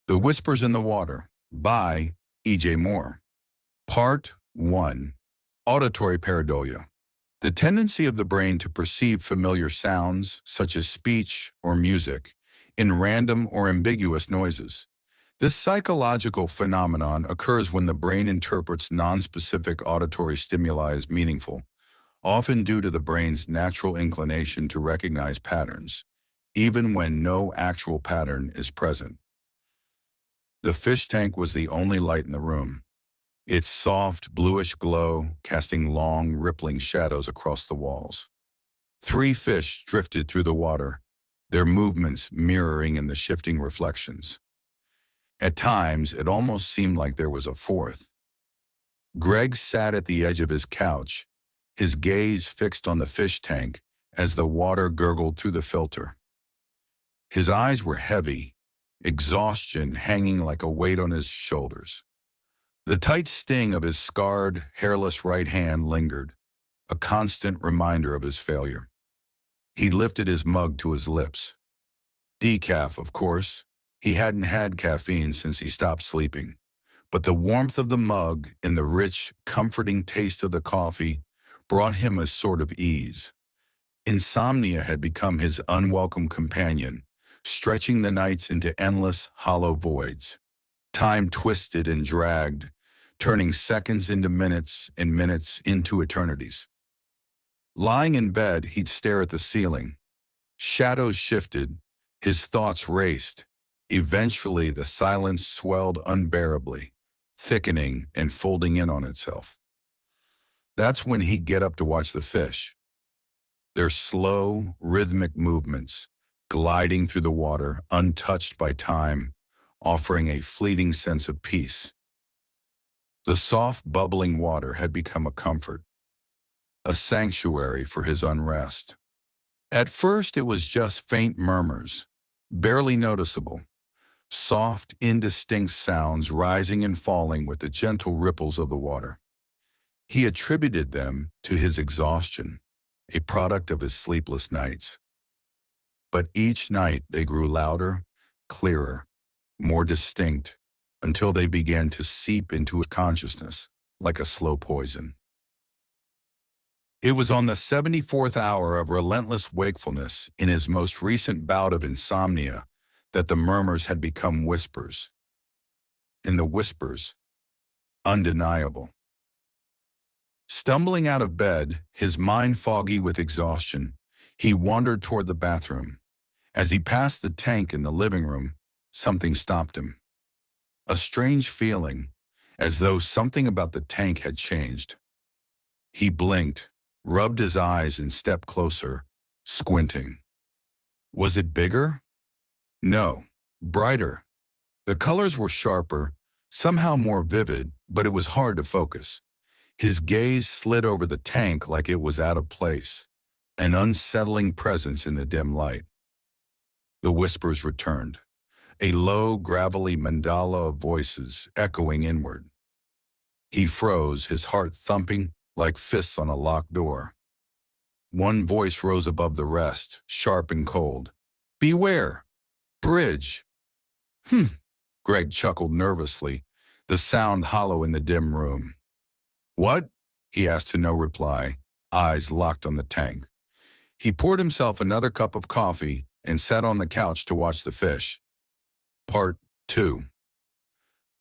The Whispers in the Water by E.J. Moore. Part 1. Auditory Pareidolia. The tendency of the brain to perceive familiar sounds, such as speech or music, in random or ambiguous noises. This psychological phenomenon occurs when the brain interprets nonspecific auditory stimuli as meaningful, often due to the brain's natural inclination to recognize patterns, even when no actual pattern is present. The fish tank was the only light in the room, its soft, bluish glow casting long, rippling shadows across the walls. 3 fish drifted through the water, their movements mirroring in the shifting reflections. At times, it almost seemed like there was a 4th. Greg sat at the edge of his couch, his gaze fixed on the fish tank as the water gurgled through the filter. His eyes were heavy, exhaustion hanging like a weight on his shoulders. The tight sting of his scarred, hairless right hand lingered, a constant reminder of his failure. He lifted his mug to his lips. Decaf, of course. He hadn't had caffeine since he stopped sleeping, but the warmth of the mug and the rich, comforting taste of the coffee brought him a sort of ease. Insomnia had become his unwelcome companion, stretching the nights into endless, hollow voids. Time twisted and dragged, turning seconds into minutes and minutes into eternities. Lying in bed, he'd stare at the ceiling. Shadows shifted, his thoughts raced. Eventually, the silence swelled unbearably, thickening and folding in on itself. That's when he'd get up to watch the fish. Their slow, rhythmic movements, gliding through the water, untouched by time, offering a fleeting sense of peace. The soft, bubbling water had become a comfort, a sanctuary for his unrest. At first, it was just faint murmurs, barely noticeable, soft, indistinct sounds rising and falling with the gentle ripples of the water. He attributed them to his exhaustion, a product of his sleepless nights. But each night they grew louder, clearer, more distinct, until they began to seep into his consciousness like a slow poison. It was on the 74th hour of relentless wakefulness in his most recent bout of insomnia that the murmurs had become whispers. And the whispers, undeniable. Stumbling out of bed, his mind foggy with exhaustion, he wandered toward the bathroom. As he passed the tank in the living room, something stopped him. A strange feeling, as though something about the tank had changed. He blinked, rubbed his eyes and stepped closer, squinting. Was it bigger? No, brighter. The colors were sharper, somehow more vivid, but it was hard to focus. His gaze slid over the tank like it was out of place, an unsettling presence in the dim light. The whispers returned, a low, gravelly mandala of voices echoing inward. He froze, his heart thumping like fists on a locked door. One voice rose above the rest, sharp and cold. "Beware! Bridge!" Greg chuckled nervously, the sound hollow in the dim room. "What?" he asked to no reply, eyes locked on the tank. He poured himself another cup of coffee and sat on the couch to watch the fish. Part 2.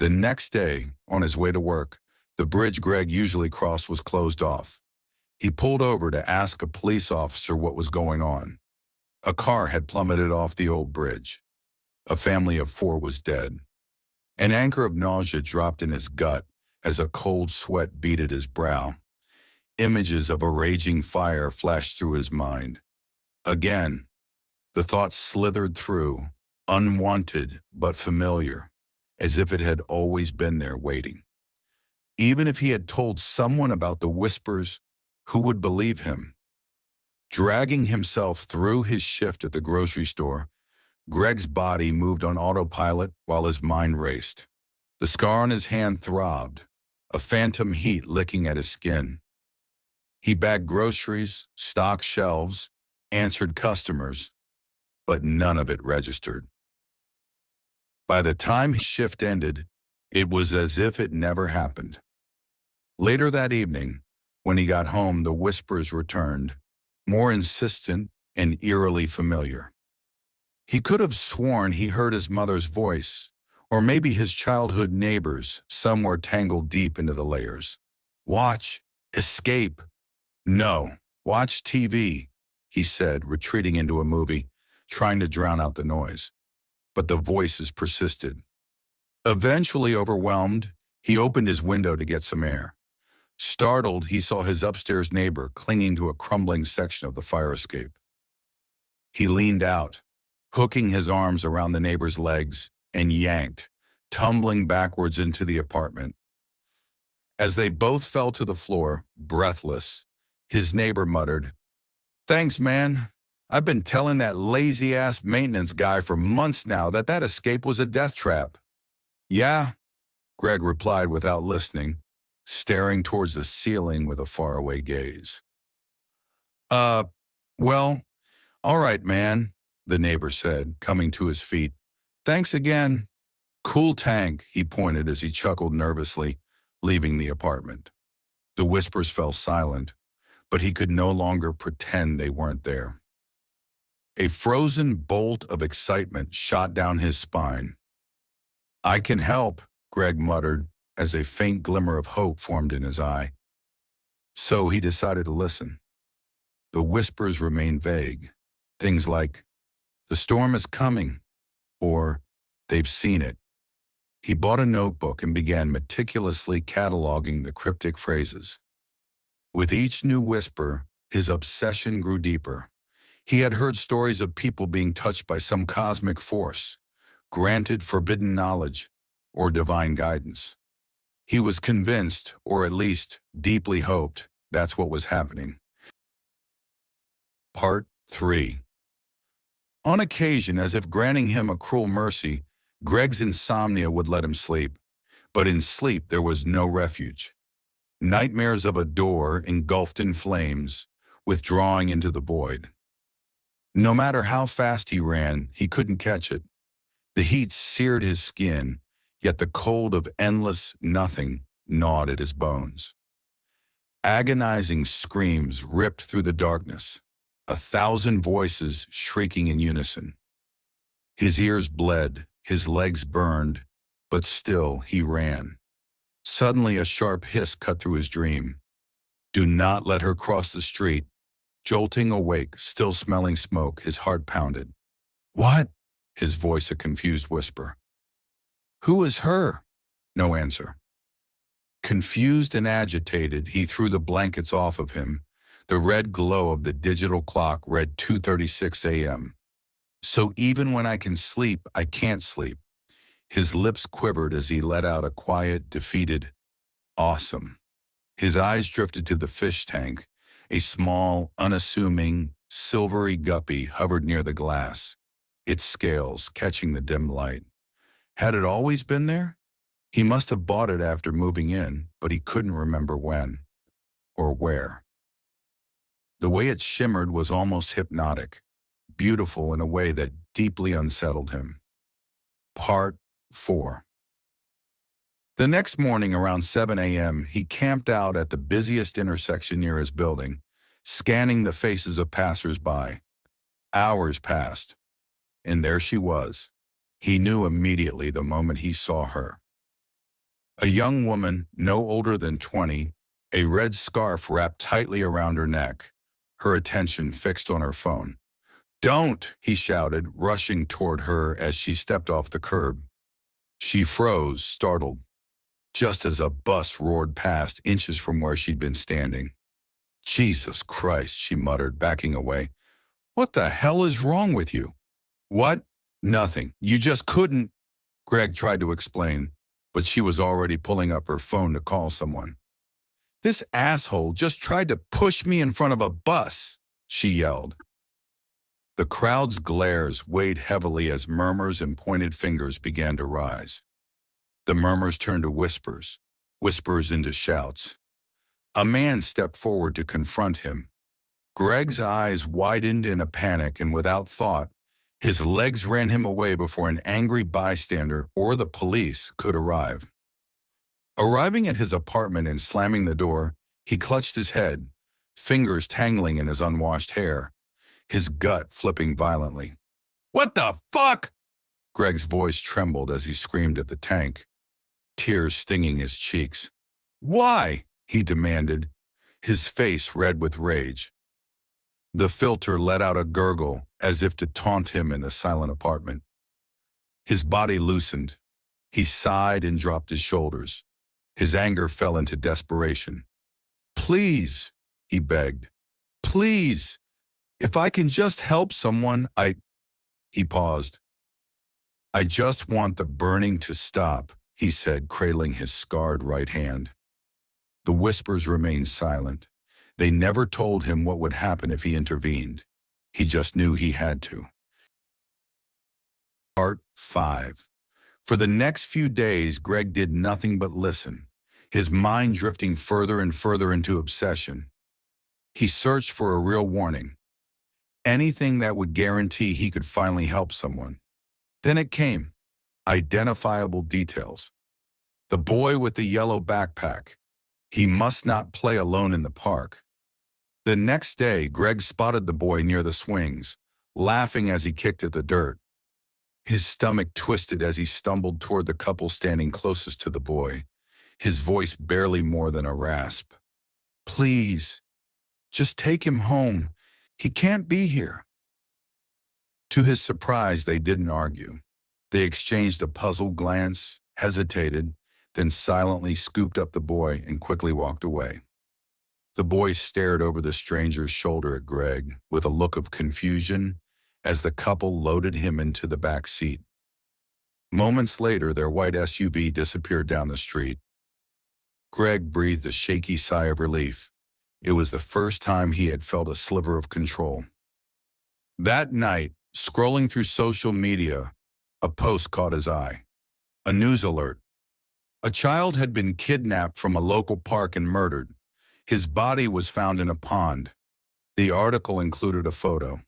The next day, on his way to work, the bridge Greg usually crossed was closed off. He pulled over to ask a police officer what was going on. A car had plummeted off the old bridge. A family of 4 was dead. An anchor of nausea dropped in his gut as a cold sweat beat at his brow. Images of a raging fire flashed through his mind. Again, the thoughts slithered through, unwanted but familiar, as if it had always been there waiting. Even if he had told someone about the whispers, who would believe him? Dragging himself through his shift at the grocery store, Greg's body moved on autopilot while his mind raced. The scar on his hand throbbed, a phantom heat licking at his skin. He bagged groceries, stocked shelves, answered customers, but none of it registered. By the time his shift ended, it was as if it never happened. Later that evening, when he got home, the whispers returned, more insistent and eerily familiar. He could have sworn he heard his mother's voice, or maybe his childhood neighbors somewhere tangled deep into the layers. Watch, escape. No, watch TV, he said, retreating into a movie, trying to drown out the noise. But the voices persisted. Eventually overwhelmed, he opened his window to get some air. Startled, he saw his upstairs neighbor clinging to a crumbling section of the fire escape. He leaned out, hooking his arms around the neighbor's legs, and yanked, tumbling backwards into the apartment. As they both fell to the floor, breathless, his neighbor muttered, "Thanks, man. I've been telling that lazy-ass maintenance guy for months now that escape was a death trap." "Yeah," Greg replied without listening, staring towards the ceiling with a faraway gaze. Uh, well, all right, man," the neighbor said, coming to his feet. "Thanks again." "Cool tank," he pointed as he chuckled nervously, leaving the apartment. The whispers fell silent, but he could no longer pretend they weren't there. A frozen bolt of excitement shot down his spine. "I can help," Greg muttered, as a faint glimmer of hope formed in his eye. So he decided to listen. The whispers remained vague. Things like, "The storm is coming," or "They've seen it." He bought a notebook and began meticulously cataloging the cryptic phrases. With each new whisper, his obsession grew deeper. He had heard stories of people being touched by some cosmic force, granted forbidden knowledge, or divine guidance. He was convinced, or at least deeply hoped, that's what was happening. Part 3. On occasion, as if granting him a cruel mercy, Greg's insomnia would let him sleep. But in sleep there was no refuge. Nightmares of a door engulfed in flames, withdrawing into the void. No matter how fast he ran, he couldn't catch it. The heat seared his skin, yet the cold of endless nothing gnawed at his bones. Agonizing screams ripped through the darkness, 1,000 voices shrieking in unison. His ears bled, his legs burned, but still he ran. Suddenly a sharp hiss cut through his dream. "Do not let her cross the street." Jolting awake, still smelling smoke, his heart pounded. "What?" His voice a confused whisper. "Who is her?" No answer. Confused and agitated, he threw the blankets off of him. The red glow of the digital clock read 2:36 a.m. "So even when I can sleep, I can't sleep." His lips quivered as he let out a quiet, defeated, "Awesome." His eyes drifted to the fish tank. A small, unassuming, silvery guppy hovered near the glass, its scales catching the dim light. Had it always been there? He must have bought it after moving in, but he couldn't remember when or where. The way it shimmered was almost hypnotic, beautiful in a way that deeply unsettled him. Part 4. The next morning around 7 a.m., he camped out at the busiest intersection near his building, scanning the faces of passers-by. Hours passed, and there she was. He knew immediately the moment he saw her. A young woman, no older than 20, a red scarf wrapped tightly around her neck, her attention fixed on her phone. "Don't!" he shouted, rushing toward her as she stepped off the curb. She froze, startled, just as a bus roared past inches from where she'd been standing. "Jesus Christ," she muttered, backing away. "What the hell is wrong with you?" "What? Nothing. You just couldn't," Greg tried to explain, but she was already pulling up her phone to call someone. "This asshole just tried to push me in front of a bus," she yelled. The crowd's glares weighed heavily as murmurs and pointed fingers began to rise. The murmurs turned to whispers, whispers into shouts. A man stepped forward to confront him. Greg's eyes widened in a panic, and without thought, His legs ran him away before an angry bystander or the police could arrive. Arriving at his apartment and slamming the door, he clutched his head, fingers tangling in his unwashed hair, his gut flipping violently. "What the fuck?" Greg's voice trembled as he screamed at the tank, tears stinging his cheeks. "Why?" he demanded, his face red with rage. The filter let out a gurgle as if to taunt him in the silent apartment. His body loosened. He sighed and dropped his shoulders. His anger fell into desperation. "Please," he begged. "Please. If I can just help someone, He paused. "I just want the burning to stop," he said, cradling his scarred right hand. The whispers remained silent. They never told him what would happen if he intervened. He just knew he had to. Part 5. For the next few days, Greg did nothing but listen, his mind drifting further and further into obsession. He searched for a real warning, anything that would guarantee he could finally help someone. Then it came. Identifiable details. The boy with the yellow backpack. He must not play alone in the park. The next day, Greg spotted the boy near the swings, laughing as he kicked at the dirt. His stomach twisted as he stumbled toward the couple standing closest to the boy, his voice barely more than a rasp. "Please, just take him home. He can't be here." To his surprise, they didn't argue. They exchanged a puzzled glance, hesitated, then silently scooped up the boy and quickly walked away. The boy stared over the stranger's shoulder at Greg with a look of confusion as the couple loaded him into the back seat. Moments later, their white SUV disappeared down the street. Greg breathed a shaky sigh of relief. It was the first time he had felt a sliver of control. That night, scrolling through social media, a post caught his eye. A news alert. A child had been kidnapped from a local park and murdered. His body was found in a pond. The article included a photo.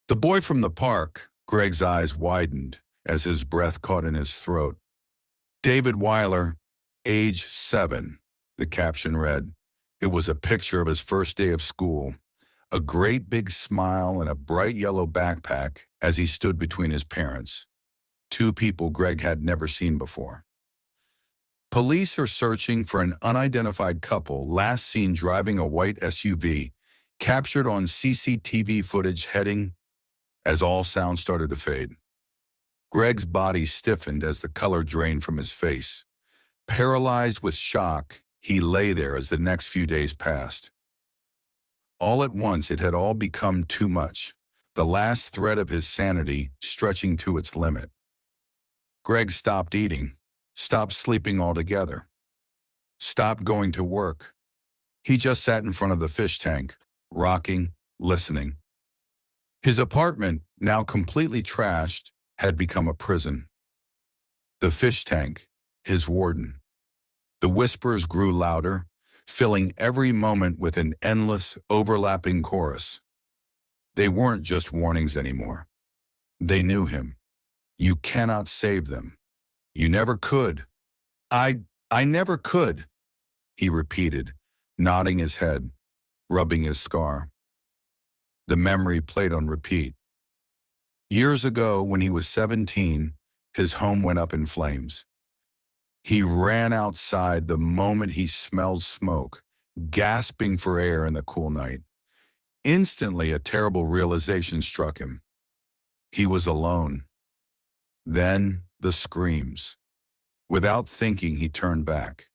The boy from the park, Greg's eyes widened as his breath caught in his throat. "David Weiler, age 7, the caption read. It was a picture of his first day of school, a great big smile and a bright yellow backpack as he stood between his parents, two people Greg had never seen before. Police are searching for an unidentified couple last seen driving a white SUV, captured on CCTV footage heading, as all sound started to fade. Greg's body stiffened as the color drained from his face. Paralyzed with shock, he lay there as the next few days passed. All at once, it had all become too much, the last thread of his sanity stretching to its limit. Greg stopped eating, stopped sleeping altogether, stopped going to work. He just sat in front of the fish tank, rocking, listening. His apartment, now completely trashed, had become a prison. The fish tank, his warden. The whispers grew louder, filling every moment with an endless, overlapping chorus. They weren't just warnings anymore. They knew him. You cannot save them. You never could. I never could, he repeated, nodding his head, rubbing his scar. The memory played on repeat. Years ago, when he was 17, his home went up in flames. He ran outside the moment he smelled smoke, gasping for air in the cool night. Instantly, a terrible realization struck him. He was alone. Then, the screams. Without thinking, he turned back.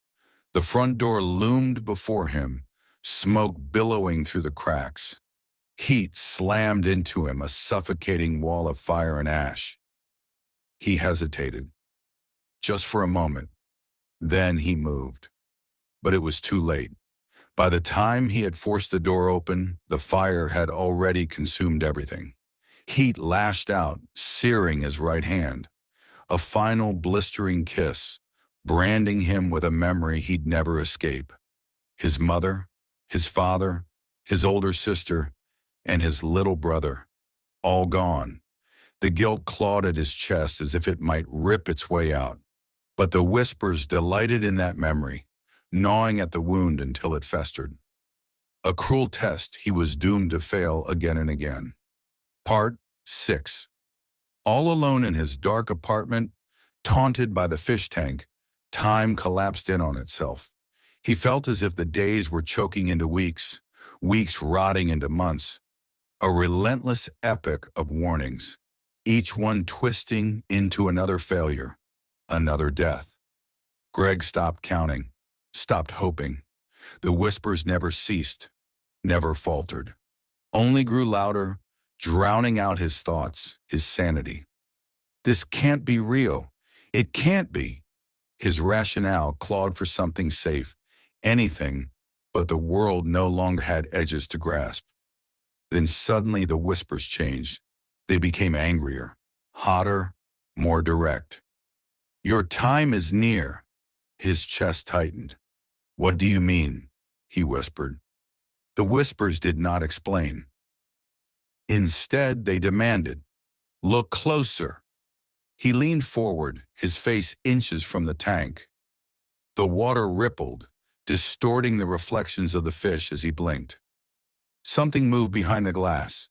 The front door loomed before him, smoke billowing through the cracks. Heat slammed into him, a suffocating wall of fire and ash. He hesitated, just for a moment. Then he moved. But it was too late. By the time he had forced the door open, the fire had already consumed everything. Heat lashed out, searing his right hand. A final blistering kiss, branding him with a memory he'd never escape. His mother, his father, his older sister, and his little brother, all gone. The guilt clawed at his chest as if it might rip its way out. But the whispers delighted in that memory, gnawing at the wound until it festered. A cruel test he was doomed to fail again and again. Part 6. All alone in his dark apartment, taunted by the fish tank, time collapsed in on itself. He felt as if the days were choking into weeks, weeks rotting into months. A relentless epic of warnings, each one twisting into another failure, another death. Greg stopped counting, stopped hoping. The whispers never ceased, never faltered, only grew louder, drowning out his thoughts, his sanity. This can't be real. It can't be. His rationale clawed for something safe, anything, but the world no longer had edges to grasp. Then suddenly the whispers changed. They became angrier, hotter, more direct. "Your time is near." His chest tightened. "What do you mean?" he whispered. The whispers did not explain. Instead, they demanded, "Look closer." He leaned forward, his face inches from the tank. The water rippled, distorting the reflections of the fish as he blinked. Something moved behind the glass.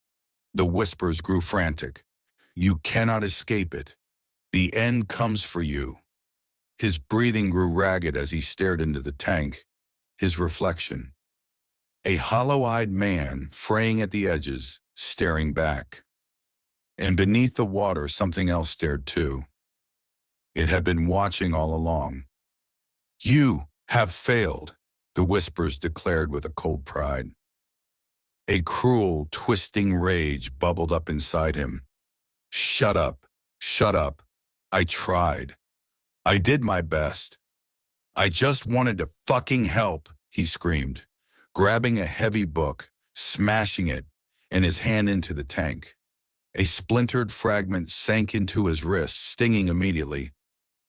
The whispers grew frantic. "You cannot escape it. The end comes for you." His breathing grew ragged as he stared into the tank, his reflection. A hollow-eyed man, fraying at the edges, staring back. And beneath the water, something else stared too. It had been watching all along. "You have failed," the whispers declared with a cold pride. A cruel, twisting rage bubbled up inside him. "Shut up, shut up. I tried. I did my best. I just wanted to fucking help," he screamed, grabbing a heavy book, smashing it, and his hand into the tank. A splintered fragment sank into his wrist, stinging immediately.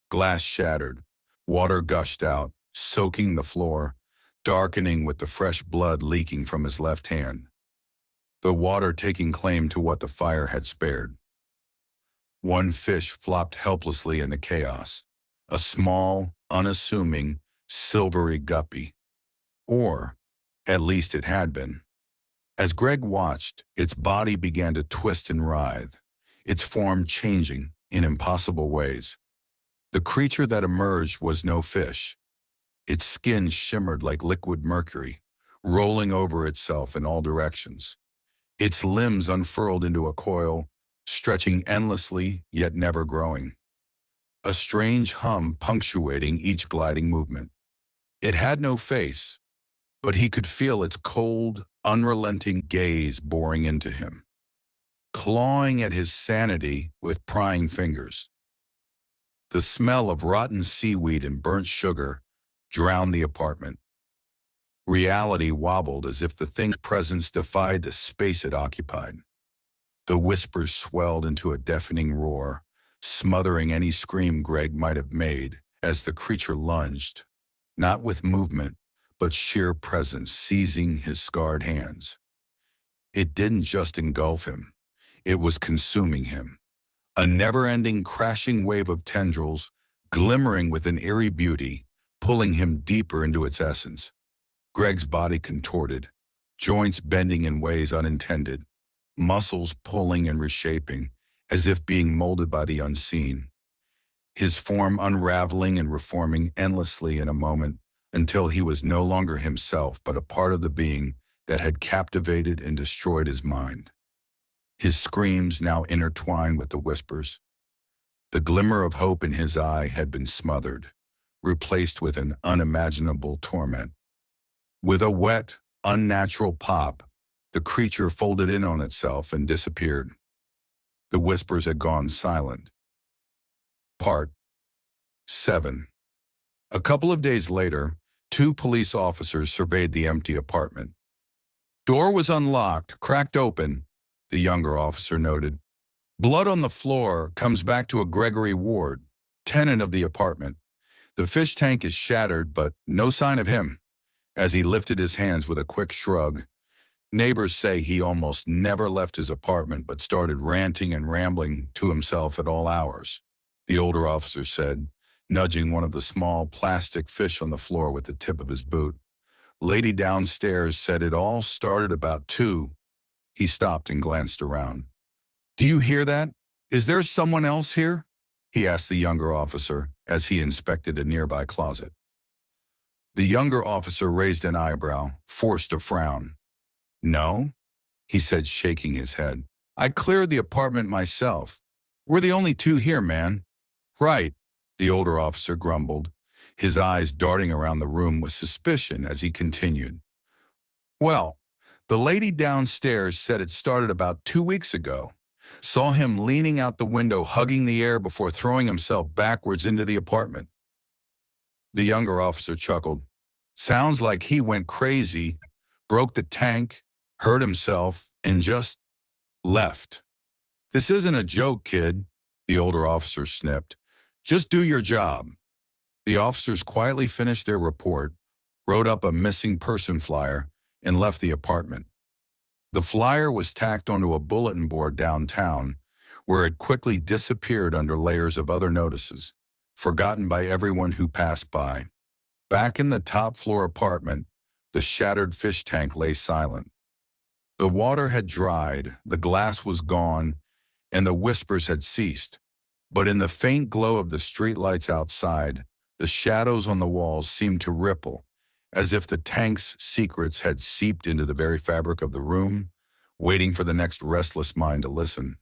Glass shattered. Water gushed out, soaking the floor, darkening with the fresh blood leaking from his left hand. The water taking claim to what the fire had spared. One fish flopped helplessly in the chaos. A small, unassuming, silvery guppy. Or, at least it had been. As Greg watched, its body began to twist and writhe, its form changing in impossible ways. The creature that emerged was no fish. Its skin shimmered like liquid mercury, rolling over itself in all directions. Its limbs unfurled into a coil, stretching endlessly yet never growing. A strange hum punctuating each gliding movement. It had no face, but he could feel its cold, unrelenting gaze boring into him, clawing at his sanity with prying fingers. The smell of rotten seaweed and burnt sugar drowned the apartment. Reality wobbled as if the thing's presence defied the space it occupied. The whispers swelled into a deafening roar, smothering any scream Greg might have made as the creature lunged, not with movement, but sheer presence seizing his scarred hands. It didn't just engulf him, it was consuming him. A never-ending crashing wave of tendrils, glimmering with an eerie beauty, pulling him deeper into its essence. Greg's body contorted, joints bending in ways unintended, muscles pulling and reshaping, as if being molded by the unseen. His form unraveling and reforming endlessly in a moment until he was no longer himself but a part of the being that had captivated and destroyed his mind. His screams now intertwined with the whispers. The glimmer of hope in his eye had been smothered, replaced with an unimaginable torment. With a wet, unnatural pop, the creature folded in on itself and disappeared. The whispers had gone silent. Part 7. A couple of days later, 2 police officers surveyed the empty apartment. "Door was unlocked, cracked open," the younger officer noted. "Blood on the floor comes back to a Gregory Ward, tenant of the apartment. The fish tank is shattered, but no sign of him," as he lifted his hands with a quick shrug. Neighbors say he almost never left his apartment but started ranting and rambling to himself at all hours, the older officer said, nudging one of the small plastic fish on the floor with the tip of his boot. Lady downstairs said it all started about 2. He stopped and glanced around. Do you hear that? Is there someone else here? He asked the younger officer as he inspected a nearby closet. The younger officer raised an eyebrow, forced a frown. No, he said, shaking his head. I cleared the apartment myself. We're the only 2 here, man. Right, the older officer grumbled, his eyes darting around the room with suspicion as he continued. Well, the lady downstairs said it started about 2 weeks ago. Saw him leaning out the window, hugging the air before throwing himself backwards into the apartment. The younger officer chuckled. Sounds like he went crazy, broke the tank, hurt himself, and just left. This isn't a joke, kid, the older officer snipped. Just do your job. The officers quietly finished their report, wrote up a missing person flyer, and left the apartment. The flyer was tacked onto a bulletin board downtown, where it quickly disappeared under layers of other notices, forgotten by everyone who passed by. Back in the top-floor apartment, the shattered fish tank lay silent. The water had dried, the glass was gone, and the whispers had ceased. But in the faint glow of the streetlights outside, the shadows on the walls seemed to ripple, as if the tank's secrets had seeped into the very fabric of the room, waiting for the next restless mind to listen.